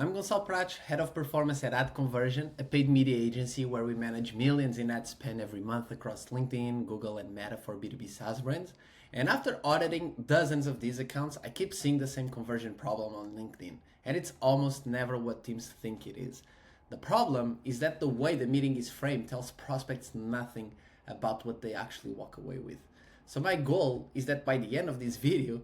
I'm Gonçalo Prach, Head of Performance at Ad Conversion, a paid media agency where we manage millions in ad spend every month across LinkedIn, Google, and Meta for B2B SaaS brands. And after auditing dozens of these accounts, I keep seeing the same conversion problem on LinkedIn, and it's almost never what teams think it is. The problem is that the way the meeting is framed tells prospects nothing about what they actually walk away with. So my goal is that by the end of this video,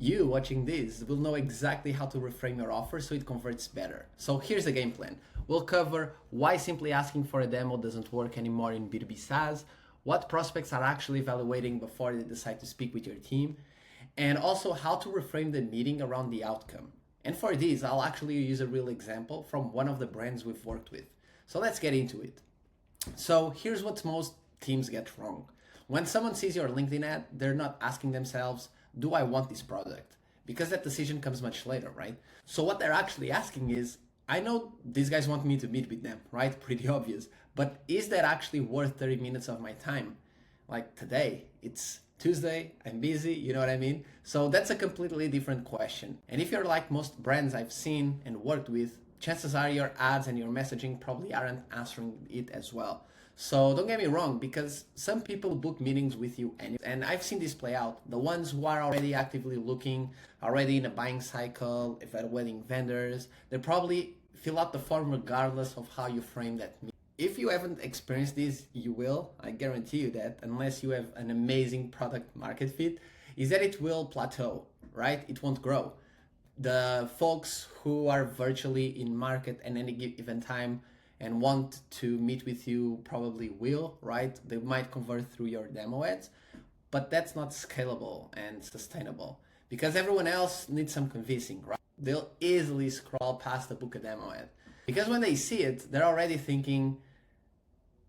you watching this will know exactly how to reframe your offer so it converts better. So here's the game plan. We'll cover why simply asking for a demo doesn't work anymore in B2B SaaS, what prospects are actually evaluating before they decide to speak with your team, and also how to reframe the meeting around the outcome. And for this, I'll actually use a real example from one of the brands we've worked with. So let's get into it. So here's what most teams get wrong. When someone sees your LinkedIn ad, they're not asking themselves, do I want this product? Because that decision comes much later, right? So what they're actually asking is, I know these guys want me to meet with them, right? Pretty obvious. But is that actually worth 30 minutes of my time? Like today, it's Tuesday, I'm busy, you know what I mean? So that's a completely different question. And if you're like most brands I've seen and worked with, chances are your ads and your messaging probably aren't answering it as well. So don't get me wrong, because some people book meetings with you and I've seen this play out. The ones who are already actively looking, already in a buying cycle, evaluating vendors, they probably fill out the form regardless of how you frame that meeting. If you haven't experienced this, you will. I guarantee you that, unless you have an amazing product market fit, is that it will plateau, right? It won't grow. The folks who are virtually in market at any given time and want to meet with you probably will, right? They might convert through your demo ads, but that's not scalable and sustainable because everyone else needs some convincing, right? They'll easily scroll past the book a demo ad because when they see it, they're already thinking,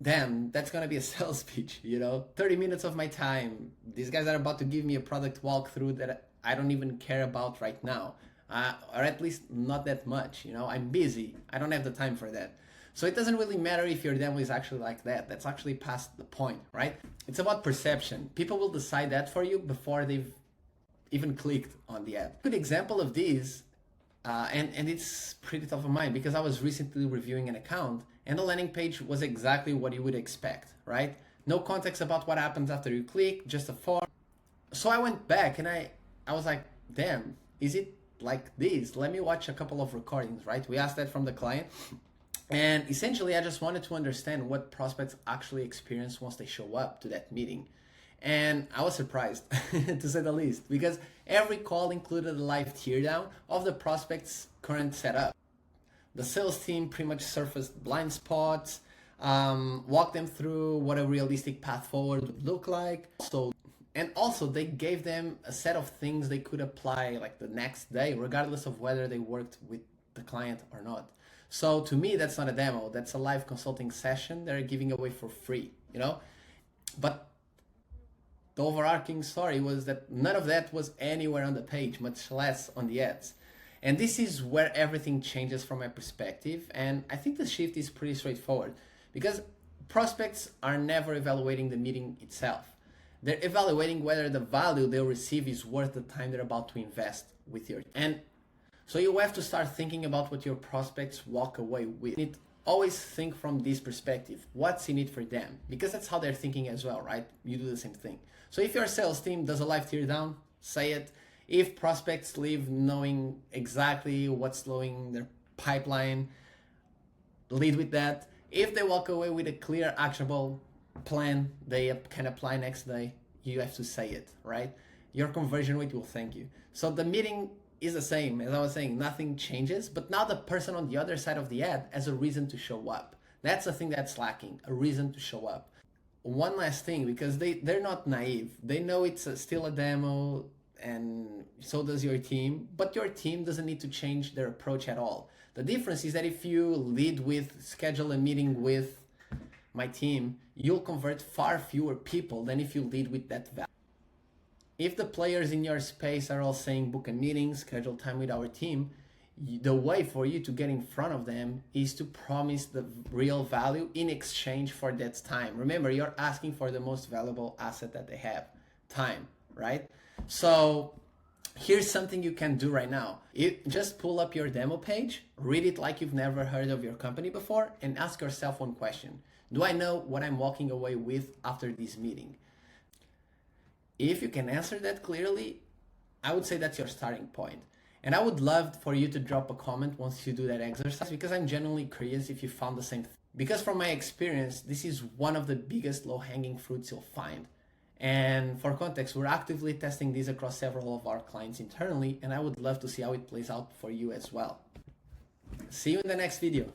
damn, that's gonna be a sales pitch, 30 minutes of my time. These guys are about to give me a product walkthrough that I don't even care about right now. Or at least not that much, I'm busy. I don't have the time for that. So it doesn't really matter if your demo is actually like that. That's actually past the point, right? It's about perception. People will decide that for you before they've even clicked on the ad. Good example of this, and it's pretty top of mind because I was recently reviewing an account and the landing page was exactly what you would expect, right? No context about what happens after you click, just a form. So I went back and I was like, damn, is it like this? Let me watch a couple of recordings, right? We asked that from the client. And essentially, I just wanted to understand what prospects actually experience once they show up to that meeting. And I was surprised, to say the least, because every call included a live teardown of the prospect's current setup. The sales team pretty much surfaced blind spots, walked them through what a realistic path forward would look like. And also they gave them a set of things they could apply like the next day, regardless of whether they worked with the client or not. So to me, that's not a demo. That's a live consulting session they're giving away for free, But the overarching story was that none of that was anywhere on the page, much less on the ads. And this is where everything changes from my perspective. And I think the shift is pretty straightforward because prospects are never evaluating the meeting itself. They're evaluating whether the value they'll receive is worth the time they're about to invest with you. And so you have to start thinking about what your prospects walk away with. You need to always think from this perspective. What's in it for them? Because that's how they're thinking as well, right? You do the same thing. So if your sales team does a live teardown, say it. If prospects leave knowing exactly what's slowing their pipeline, lead with that. If they walk away with a clear, actionable plan they can apply next day, you have to say it, right? Your conversion rate will thank you. So the meeting is the same. As I was saying, nothing changes, but now the person on the other side of the ad has a reason to show up. That's the thing that's lacking, a reason to show up. One last thing, because they're not naive. They know it's still a demo, and so does your team, but your team doesn't need to change their approach at all. The difference is that if you lead with schedule a meeting with my team, you'll convert far fewer people than if you lead with that value. If the players in your space are all saying book a meeting, schedule time with our team, the way for you to get in front of them is to promise the real value in exchange for that time. Remember, you're asking for the most valuable asset that they have, time, right? So Here's something you can do right now. Just pull up your demo page, read it like you've never heard of your company before, and ask yourself one question. Do I know what I'm walking away with after this meeting? If you can answer that clearly, I would say that's your starting point. And I would love for you to drop a comment once you do that exercise, because I'm genuinely curious if you found the same thing. Because from my experience, this is one of the biggest low-hanging fruits you'll find. And for context, we're actively testing this across several of our clients internally, and I would love to see how it plays out for you as well. See you in the next video.